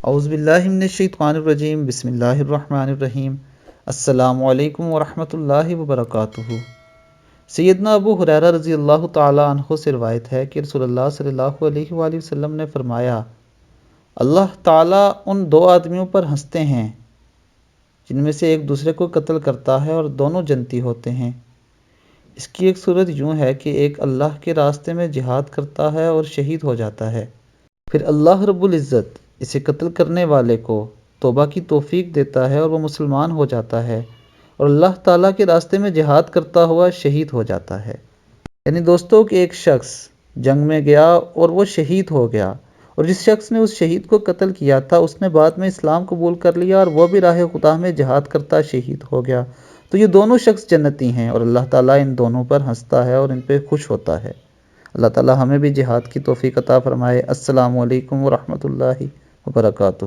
اعوذ باللہ من الشیطان الرجیم، بسم اللہ الرحمن الرحیم۔ السلام علیکم ورحمۃ اللہ وبرکاتہ۔ سیدنا ابو ہریرہ رضی اللہ تعالی عنہ سے روایت ہے کہ رسول اللہ صلی اللہ علیہ وآلہ وسلم نے فرمایا، اللہ تعالیٰ ان دو آدمیوں پر ہنستے ہیں جن میں سے ایک دوسرے کو قتل کرتا ہے اور دونوں جنتی ہوتے ہیں۔ اس کی ایک صورت یوں ہے کہ ایک اللہ کے راستے میں جہاد کرتا ہے اور شہید ہو جاتا ہے، پھر اللہ رب العزت اسے قتل کرنے والے کو توبہ کی توفیق دیتا ہے اور وہ مسلمان ہو جاتا ہے اور اللہ تعالیٰ کے راستے میں جہاد کرتا ہوا شہید ہو جاتا ہے۔ یعنی دوستوں کہ ایک شخص جنگ میں گیا اور وہ شہید ہو گیا، اور جس شخص نے اس شہید کو قتل کیا تھا اس نے بعد میں اسلام قبول کر لیا اور وہ بھی راہ خدا میں جہاد کرتا شہید ہو گیا، تو یہ دونوں شخص جنتی ہیں اور اللہ تعالیٰ ان دونوں پر ہنستا ہے اور ان پہ خوش ہوتا ہے۔ اللہ تعالیٰ ہمیں بھی جہاد کی توفیق عطا فرمائے۔ السلام علیکم ورحمۃ اللہ وبرکاتہ۔